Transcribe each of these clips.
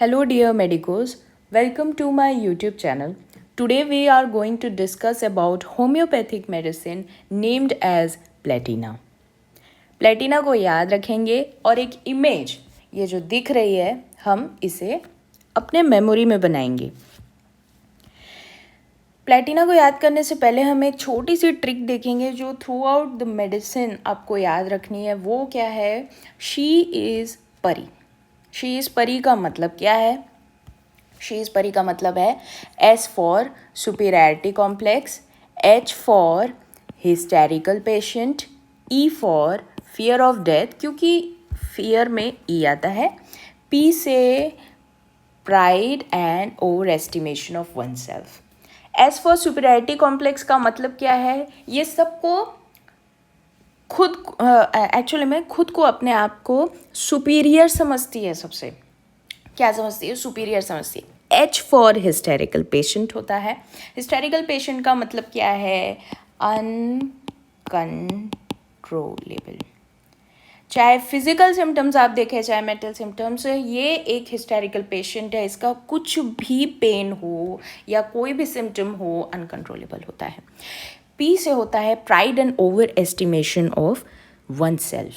Hello, dear medicos. Welcome to my YouTube channel. Today we are going to discuss about homeopathic medicine named as Platina. Platina को याद रखेंगे और एक image ये जो दिख रही है हम इसे अपने मेमोरी में बनाएंगे। प्लेटिना को याद करने से पहले हम एक छोटी सी ट्रिक देखेंगे जो थ्रू आउट द मेडिसिन आपको याद रखनी है। वो क्या है? शी इज़ परी। शी इज़ परी का मतलब क्या है? शी इज़ परी का मतलब है S for superiority complex, H for hysterical patient, E for fear of death क्योंकि फियर में ई आता है, पी से pride and over estimation of one self. S for superiority complex का मतलब क्या है? ये सबको खुद एक्चुअली में खुद को अपने आप को सुपीरियर समझती है। सबसे क्या समझती है? सुपीरियर समझती है। एच फॉर हिस्टेरिकल पेशेंट होता है। हिस्टेरिकल पेशेंट का मतलब क्या है? अनकंट्रोलेबल। चाहे फिजिकल सिम्टम्स आप देखें चाहे मेंटल सिम्टम्स, ये एक हिस्टेरिकल पेशेंट है। इसका कुछ भी पेन हो या कोई भी सिम्टम हो अनकंट्रोलेबल होता है। पी से होता है pride and over estimation of one self.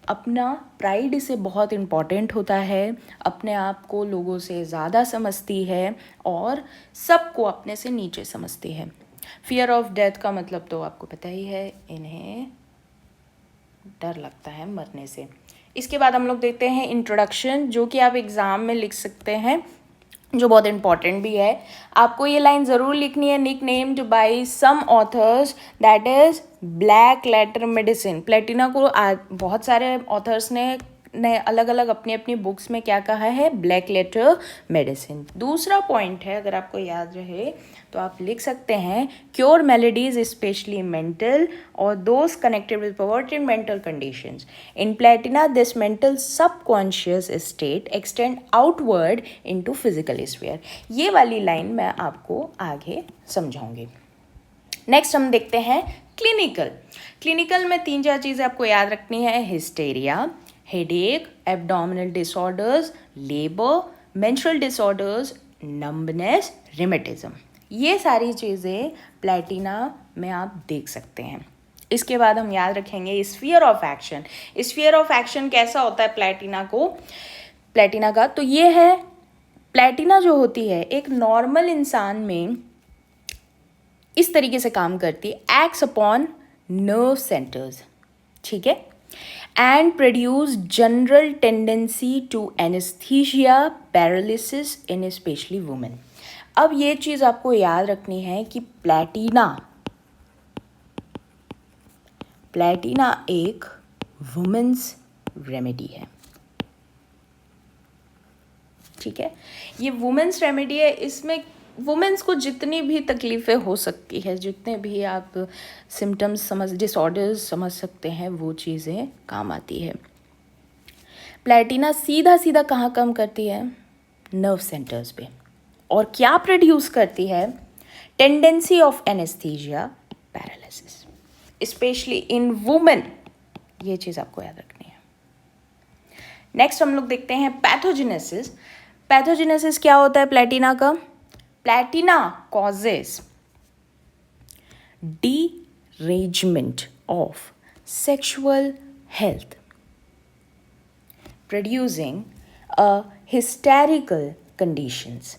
अपना प्राइड इसे बहुत इम्पॉर्टेंट होता है, अपने आप को लोगों से ज़्यादा समझती है और सबको अपने से नीचे समझती है। फियर ऑफ डेथ का मतलब तो आपको पता ही है, इन्हें डर लगता है मरने से। इसके बाद हम लोग देखते हैं इंट्रोडक्शन, जो कि आप एग्ज़ाम में लिख सकते हैं, जो बहुत इंपॉर्टेंट भी है। आपको ये लाइन ज़रूर लिखनी है, nick named by some authors that is black letter medicine. Platina को बहुत सारे ऑथर्स ने अलग अलग अपनी अपनी बुक्स में क्या कहा है? Black letter medicine. दूसरा पॉइंट है, अगर आपको याद रहे तो आप लिख सकते हैं क्योर मेलेडीज स्पेशली मेंटल और those connected with poverty and mental conditions. In Platina this mental subconscious state extend outward into physical sphere. ये वाली लाइन मैं आपको आगे समझाऊंगी। नेक्स्ट हम देखते हैं क्लिनिकल। क्लिनिकल में 3-4 चीज़ें आपको याद रखनी है। Hysteria, headache, abdominal disorders, labour, menstrual disorders, numbness, rheumatism. ये सारी चीज़ें प्लेटिना में आप देख सकते हैं। इसके बाद हम याद रखेंगे sphere of action. Sphere of action कैसा होता है प्लेटिना का? तो ये है, प्लेटिना जो होती है एक नॉर्मल इंसान में इस तरीके से काम करती है, एक्ट्स अपॉन नर्व सेंटर्स, ठीक है, and produce general tendency to anaesthesia paralysis in specially women. अब ये चीज़ आपको याद रखनी है कि प्लेटिना एक वुमेन्स रेमेडी है, ठीक है। ये वुमेन्स रेमेडी है, इसमें वुमेन्स को जितनी भी तकलीफ़ें हो सकती है, जितने भी आप सिम्टम्स डिसऑर्डर्स समझ सकते हैं, वो चीज़ें काम आती है। प्लेटिना सीधा सीधा कहाँ काम करती है? नर्व सेंटर्स पे। और क्या प्रोड्यूस करती है? Tendency of anaesthesia paralysis specially in women. ये चीज़ आपको याद रखनी है। नेक्स्ट हम लोग देखते हैं पैथोजेनेसिस। पैथोजेनेसिस क्या होता है प्लेटिना का? Platina causes derangement of sexual health, producing a hysterical conditions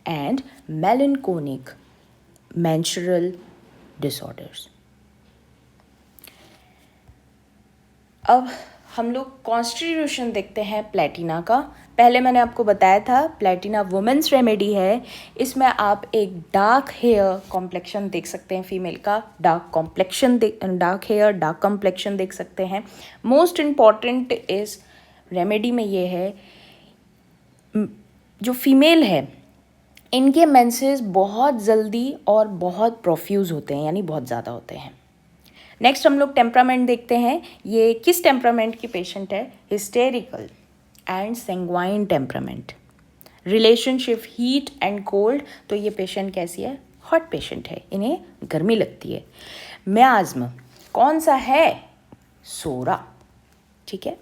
and melancholic menstrual disorders. अब हम लोग कॉन्स्टिट्यूशन देखते हैं प्लेटिना का। पहले मैंने आपको बताया था प्लेटिना वुमेन्स रेमेडी है। इसमें आप एक डार्क हेयर कॉम्प्लेक्शन देख सकते हैं, फीमेल का डार्क हेयर डार्क कॉम्प्लेक्शन देख सकते हैं। मोस्ट इम्पॉर्टेंट इस रेमेडी में ये है, जो फीमेल है इनके मेंसेस बहुत जल्दी और बहुत प्रोफ्यूज होते हैं, यानी बहुत ज़्यादा होते हैं। नेक्स्ट हम लोग टेम्परामेंट देखते हैं। ये किस टेम्परामेंट की पेशेंट है? Hysterical and sanguine temperament. Relationship heat and cold, तो ये पेशेंट कैसी है? हॉट पेशेंट है, इन्हें गर्मी लगती है। म्याज्म कौन सा है? सोरा, ठीक है।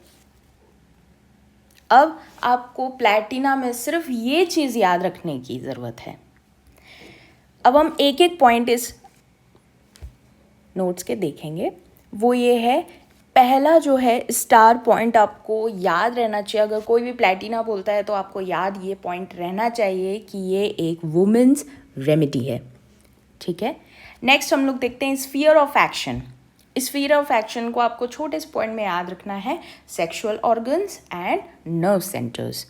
अब आपको प्लैटिना में सिर्फ ये चीज़ याद रखने की ज़रूरत है। अब हम एक एक पॉइंट इस नोट्स के देखेंगे। वो ये है, पहला जो है स्टार पॉइंट आपको याद रहना चाहिए। अगर कोई भी प्लैटिना बोलता है तो आपको याद ये पॉइंट रहना चाहिए कि ये एक वुमेन्स रेमेडी है, ठीक है। नेक्स्ट हम लोग देखते हैं sphere of action. Sphere of action को आपको छोटे से पॉइंट में याद रखना है, sexual organs and nerve centres.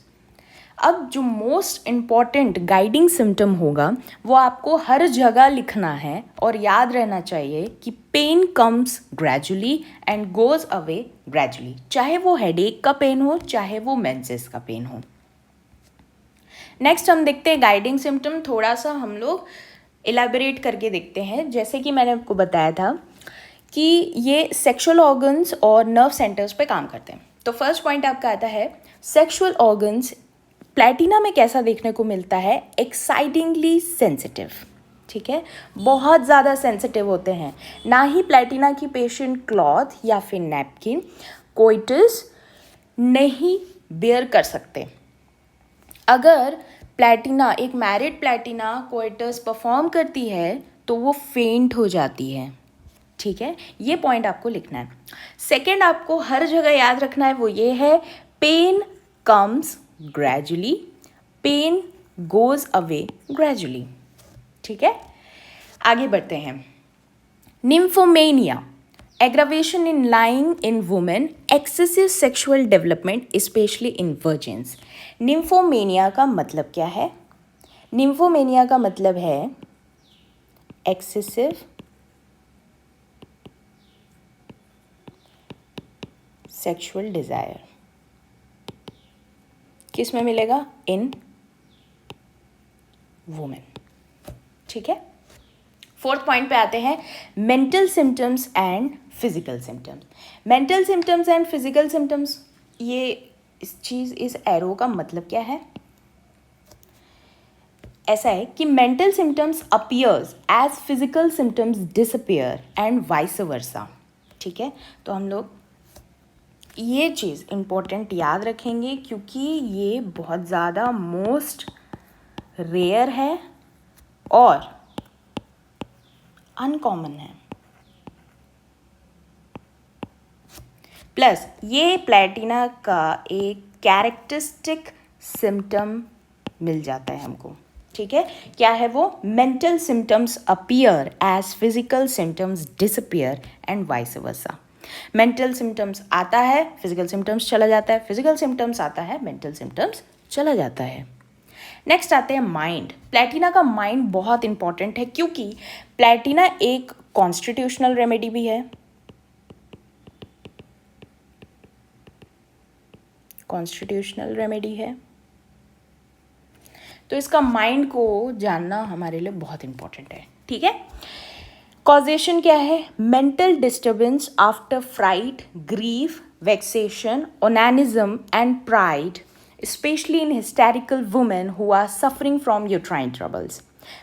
अब जो मोस्ट इम्पॉर्टेंट गाइडिंग सिम्टम होगा वो आपको हर जगह लिखना है और याद रहना चाहिए कि pain comes gradually and goes away gradually, चाहे वो हेडेक का पेन हो चाहे वो मेंसेस का पेन हो। नेक्स्ट हम देखते हैं गाइडिंग सिम्टम, थोड़ा सा हम लोग इलेबोरेट करके देखते हैं। जैसे कि मैंने आपको बताया था कि ये सेक्सुअल ऑर्गन्स और नर्व सेंटर्स पे काम करते हैं। तो फर्स्ट पॉइंट आपका आता है सेक्सुअल ऑर्गन्स। प्लैटिना में कैसा देखने को मिलता है, एक्साइटिंगली सेंसिटिव, ठीक है, बहुत ज़्यादा सेंसिटिव होते हैं। ना ही प्लैटिना की पेशेंट क्लॉथ या फिर नैपकिन कोइटस नहीं बेयर कर सकते। अगर प्लैटिना, एक मैरिड प्लैटिना कोइटस परफॉर्म करती है तो वो फेंट हो जाती है, ठीक है। ये पॉइंट आपको लिखना है। सेकेंड आपको हर जगह याद रखना है वो ये है, pain comes gradually, pain goes away gradually, ठीक है। आगे बढ़ते हैं। Nymphomania, aggravation in lying in women, excessive sexual development specially in virgins. Nymphomania का मतलब क्या है? निम्फोमेनिया का मतलब है एक्सेसिव सेक्सुअल डिजायर। किस में मिलेगा? इन वुमेन, ठीक है। फोर्थ पॉइंट पे आते हैं, mental symptoms and physical symptoms. Mental symptoms and physical symptoms, ये इस एरो का मतलब क्या है? ऐसा है कि mental symptoms appears as physical symptoms disappear and vice versa, ठीक है। तो हम लोग ये चीज़ इम्पोर्टेंट याद रखेंगे क्योंकि ये बहुत ज़्यादा मोस्ट रेयर है और अनकॉमन है। प्लस ये प्लैटिना का एक कैरेक्टरिस्टिक सिम्टम मिल जाता है हमको, ठीक है। क्या है वो? Mental symptoms appear as physical symptoms disappear and vice versa. Mental symptoms आता है, फिजिकल सिम्टम्स चला जाता है, फिजिकल सिम्टम्स आता है, मेंटल सिम्टम्स चला जाता है। नेक्स्ट आते हैं माइंड। प्लैटिना का माइंड बहुत इंपॉर्टेंट है क्योंकि प्लैटिना एक कॉन्स्टिट्यूशनल रेमेडी भी है। कॉन्स्टिट्यूशनल रेमेडी है तो इसका माइंड को जानना हमारे लिए बहुत इंपॉर्टेंट है, ठीक है। कॉजेशन क्या है? Mental disturbance after fright, grief, vexation, onanism and pride, specially in hysterical women who are suffering from uterine troubles.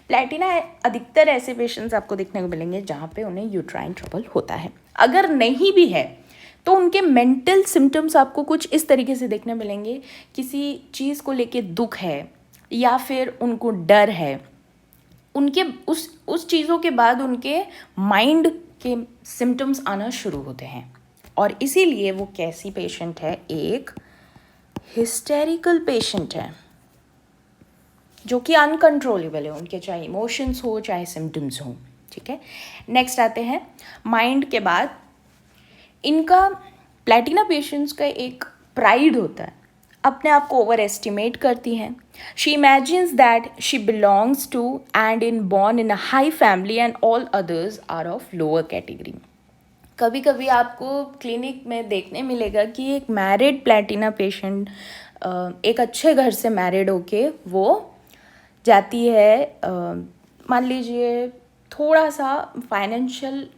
Platina अधिकतर ऐसे पेशेंट्स आपको देखने को मिलेंगे जहाँ पे उन्हें यूट्राइन ट्रबल होता है। अगर नहीं भी है तो उनके मेंटल सिम्टम्स आपको कुछ इस तरीके से देखने मिलेंगे, किसी चीज़ को लेके दुख है या फिर उनको डर है, उनके उस चीज़ों के बाद उनके माइंड के सिम्टम्स आना शुरू होते हैं। और इसीलिए वो कैसी पेशेंट है? एक हिस्टेरिकल पेशेंट है जो कि अनकंट्रोलेबल है, उनके चाहे इमोशंस हो चाहे सिम्टम्स हो, ठीक है। नेक्स्ट आते हैं माइंड के बाद, इनका प्लैटिना पेशेंट्स का एक प्राइड होता है, अपने आप को ओवर एस्टिमेट करती हैं। She imagines that she belongs to and in born in a high family and all others are of lower category. कभी कभी आपको क्लिनिक में देखने मिलेगा कि एक मैरिड प्लैटिना पेशेंट एक अच्छे घर से मैरिड होके वो जाती है, मान लीजिए थोड़ा सा फाइनेंशियल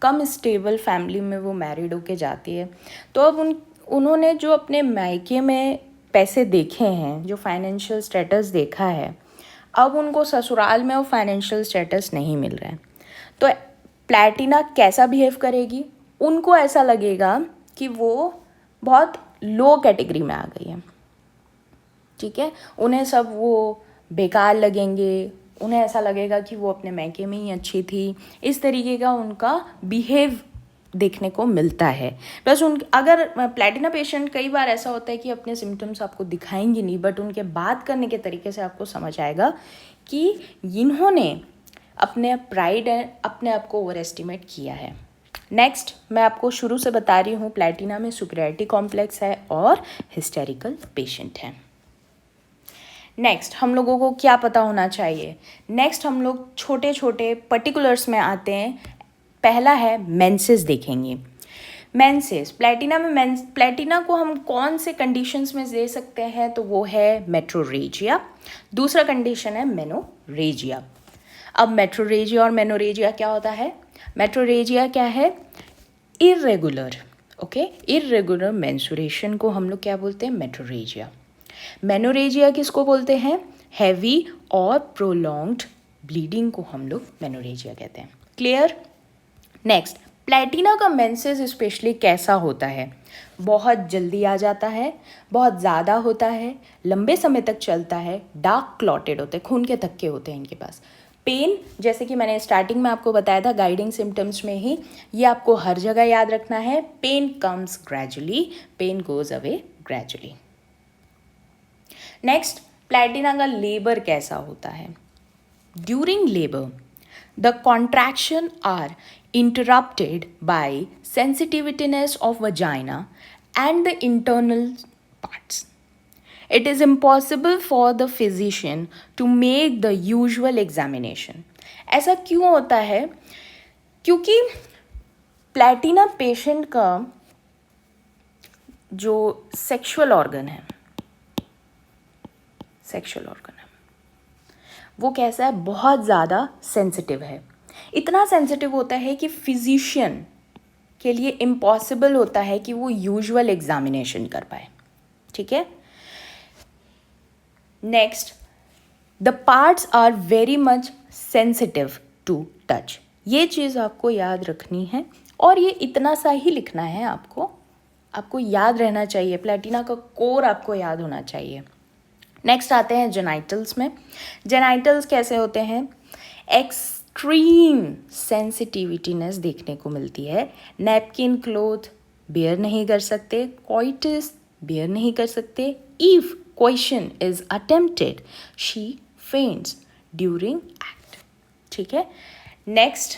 कम स्टेबल फैमिली में वो मैरिड होके जाती है। तो अब उन्होंने जो अपने मायके में पैसे देखे हैं, जो फाइनेंशियल स्टेटस देखा है, अब उनको ससुराल में वो फाइनेंशियल स्टेटस नहीं मिल रहा है। तो प्लैटिना कैसा बिहेव करेगी? उनको ऐसा लगेगा कि वो बहुत लो कैटेगरी में आ गई है, ठीक है। उन्हें सब वो बेकार लगेंगे, उन्हें ऐसा लगेगा कि वो अपने मैके में ही अच्छी थी, इस तरीके का उनका बिहेव देखने को मिलता है। प्लस अगर प्लैटिना पेशेंट, कई बार ऐसा होता है कि अपने सिम्टम्स आपको दिखाएंगे नहीं, बट उनके बात करने के तरीके से आपको समझ आएगा कि इन्होंने अपने प्राइड एंड अपने आप को ओवर एस्टिमेट किया है। नेक्स्ट मैं आपको शुरू से बता रही हूँ, प्लैटिना में सुपीरियरिटी कॉम्प्लेक्स है और हिस्टेरिकल पेशेंट है। नेक्स्ट हम लोगों को क्या पता होना चाहिए? नेक्स्ट हम लोग छोटे छोटे पर्टिकुलर्स में आते हैं। पहला है मेंसेस देखेंगे। मेंसेस, प्लैटिना में प्लैटिना को हम कौन से कंडीशंस में दे सकते हैं? तो वो है मेट्रोरेजिया, दूसरा कंडीशन है मेनोरेजिया। अब मेट्रोरेजिया और मेनोरेजिया क्या होता है? मेट्रोरेजिया क्या है? इर्रेगुलर, ओके, इर्रेगुलर मेंस्ट्रुएशन को हम लोग क्या बोलते हैं? मेट्रोरेजिया। मेनोरेजिया किसको बोलते हैं? हैवी और प्रोलॉन्ग्ड ब्लीडिंग को हम लोग मेनोरेजिया कहते हैं। क्लियर? नेक्स्ट, प्लैटिना का मेंसेस स्पेशली कैसा होता है? बहुत जल्दी आ जाता है, बहुत ज़्यादा होता है, लंबे समय तक चलता है, डार्क क्लॉटेड होते हैं, खून के थक्के होते हैं इनके पास। पेन, जैसे कि मैंने स्टार्टिंग में आपको बताया था गाइडिंग सिम्टम्स में ही, ये आपको हर जगह याद रखना है। Pain comes gradually, pain goes away gradually. Next, platina का लेबर कैसा होता है? During labour the contraction are interrupted by sensitiveness of vagina and the internal parts. It is impossible for the physician to make the usual examination. ऐसा क्यों होता है? क्योंकि Platina patient का जो सेक्सुअल ऑर्गन है, वो कैसा है? बहुत ज़्यादा सेंसिटिव है। इतना सेंसिटिव होता है कि फिजिशियन के लिए इम्पॉसिबल होता है कि वो यूजुअल एग्जामिनेशन कर पाए, ठीक है। Next, the parts are very much sensitive to touch. ये चीज़ आपको याद रखनी है और ये इतना सा ही लिखना है आपको याद रहना चाहिए। प्लैटिना का कोर आपको याद होना चाहिए। नेक्स्ट आते हैं जेनाइटल्स में। जेनाइटल्स कैसे होते हैं? एक्सट्रीम सेंसिटिविटीनेस देखने को मिलती है। नैपकिन क्लोथ बेयर नहीं कर सकते, कोइटस बेयर नहीं कर सकते। If coition is attempted she faints during act, ठीक है। नेक्स्ट,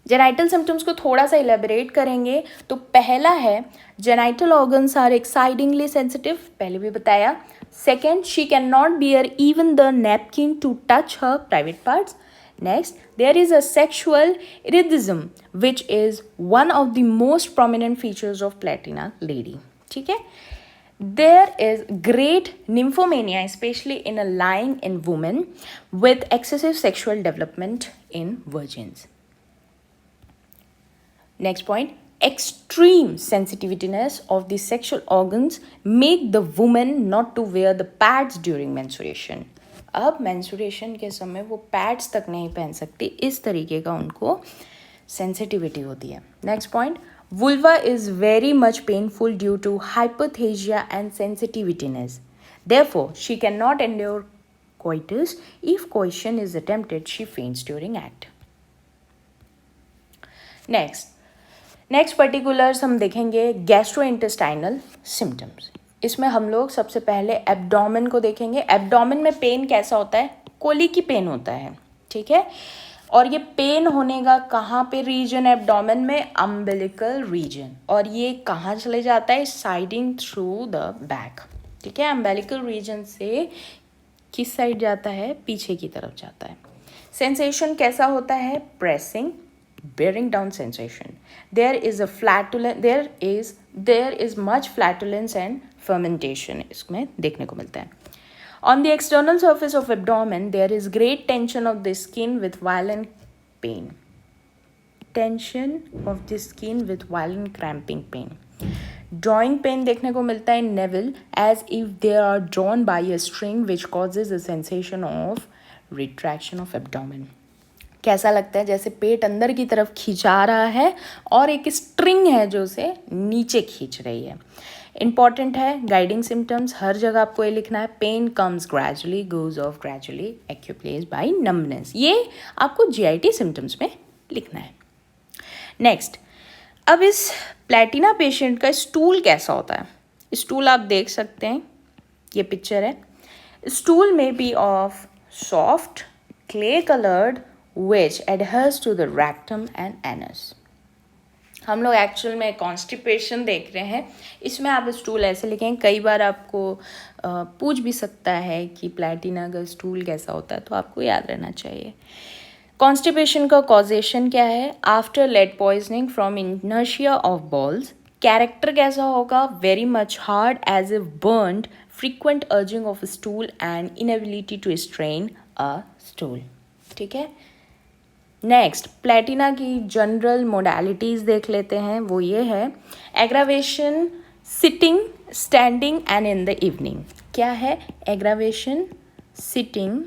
जेनाइटल सिम्टम्स को थोड़ा सा इलेबोरेट करेंगे तो पहला है genital organs are excitingly sensitive, पहले भी बताया। Second, she can not bear even the napkin to touch her private parts. Next, there is a sexual iridism which is one of the most prominent features of Platina lady. ठीक है? There is great nymphomania, especially in a lying in women with excessive sexual development in virgins. Next point, extreme sensitiveness of the sexual organs make the woman not to wear the pads during menstruation. अब menstruation के समय वो pads तक नहीं पहन सकती, इस तरीके का उनको सेंसिटिविटी होती है। Next point, vulva is very much painful due to hyperaesthesia and sensitiveness, therefore she can not endure coitus, if coition is attempted she faints during act. Next particulars हम देखेंगे गैस्ट्रोइंटेस्टाइनल सिम्टम्स। इसमें हम लोग सबसे पहले abdomen को देखेंगे। Abdomen में पेन कैसा होता है? कोलिक की पेन होता है, ठीक है। और ये पेन होने का कहाँ पे रीजन? एब्डोमेन में अम्बिलिकल रीजन। और ये कहाँ चले जाता है? साइडिंग थ्रू द बैक, ठीक है। अम्बिलिकल रीजन से किस साइड जाता है? पीछे की तरफ जाता है। सेंसेशन कैसा होता है? Pressing, bearing down sensation. There is much flatulence and fermentation इसमें देखने को मिलता है। On the external surface of abdomen, there is great tension of the skin with violent pain. Tension of the skin with violent cramping pain. Drawing pain देखने को मिलता है in navel as if they are drawn by a string which causes a sensation of retraction of abdomen. कैसा लगता है? जैसे पेट अंदर की तरफ खींचा रहा है और एक स्ट्रिंग है जो उसे नीचे खींच रही है। इंपॉर्टेंट है गाइडिंग सिम्टम्स, हर जगह आपको ये लिखना है. Pain comes gradually, goes off gradually, एक्यूप्लेस बाय नम्बनेस. ये आपको GIT सिम्टम्स में लिखना है. नेक्स्ट, अब इस प्लेटिना पेशेंट का स्टूल कैसा होता है. स्टूल आप देख सकते हैं, ये पिक्चर है. स्टूल में be of soft clay coloured which adheres to the rectum and anus. हम लोग एक्चुअल में कॉन्स्टिपेशन देख रहे हैं, इसमें आप स्टूल ऐसे लिखें. कई बार आपको पूछ भी सकता है कि प्लेटिना का स्टूल कैसा होता है, तो आपको याद रहना चाहिए. कॉन्स्टिपेशन का कॉजेशन क्या है. After lead poisoning from inertia of bowels. Character कैसा होगा. Very much hard as if burned, frequent urging of stool and inability to strain a stool. ठीक है. नेक्स्ट, प्लेटिना की जनरल मोडालिटीज़ देख लेते हैं. वो ये है, aggravation sitting, standing and in the evening. क्या है. Aggravation sitting,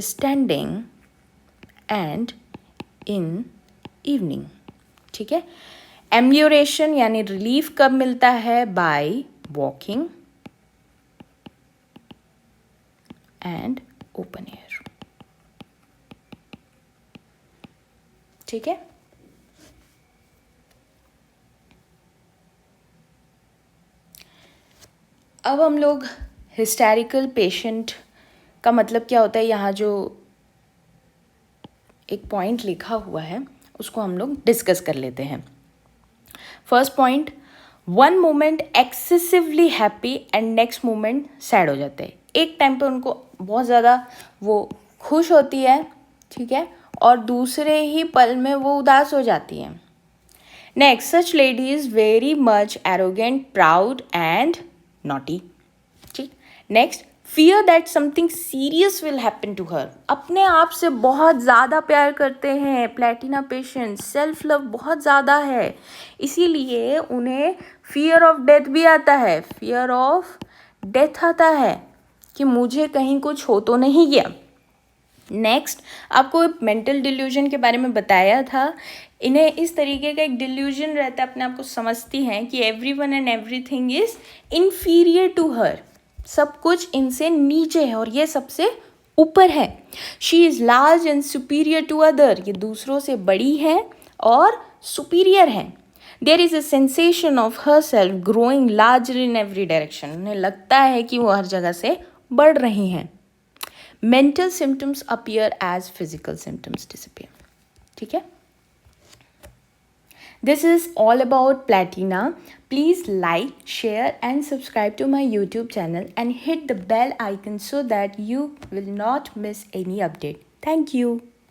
standing and in evening. ठीक है. एम्लियोरेशन यानी रिलीफ कब मिलता है. By walking and open air. ठीक है. अब हम लोग हिस्टेरिकल पेशेंट का मतलब क्या होता है, यहाँ जो एक पॉइंट लिखा हुआ है उसको हम लोग डिस्कस कर लेते हैं. First point, one moment excessively happy and next moment sad हो जाते हैं. एक टाइम पे उनको बहुत ज़्यादा वो खुश होती है, ठीक है, और दूसरे ही पल में वो उदास हो जाती है. Next, such lady is very much arrogant, proud and naughty. ठीक. Next, fear that something serious will happen to her. अपने आप से बहुत ज़्यादा प्यार करते हैं प्लेटिना पेशेंट, सेल्फ लव बहुत ज़्यादा है, इसीलिए उन्हें फियर ऑफ डेथ भी आता है. फियर ऑफ डेथ आता है कि मुझे कहीं कुछ हो तो नहीं गया. नेक्स्ट, आपको मेंटल डिल्यूजन के बारे में बताया था. इन्हें इस तरीके का एक डिल्यूजन रहता है, अपने आप को समझती हैं कि everyone and everything is inferior to her. सब कुछ इनसे नीचे है और ये सबसे ऊपर है. She is large and superior to other. ये दूसरों से बड़ी है और सुपीरियर है. There is a sensation of her self growing larger in every direction. उन्हें लगता है कि वो हर जगह से बढ़ रही हैं. Mental symptoms appear as physical symptoms disappear. ठीक है. This is all about Platina. Please like, share and subscribe to my YouTube channel and hit the bell icon so that you will not miss any update. Thank you.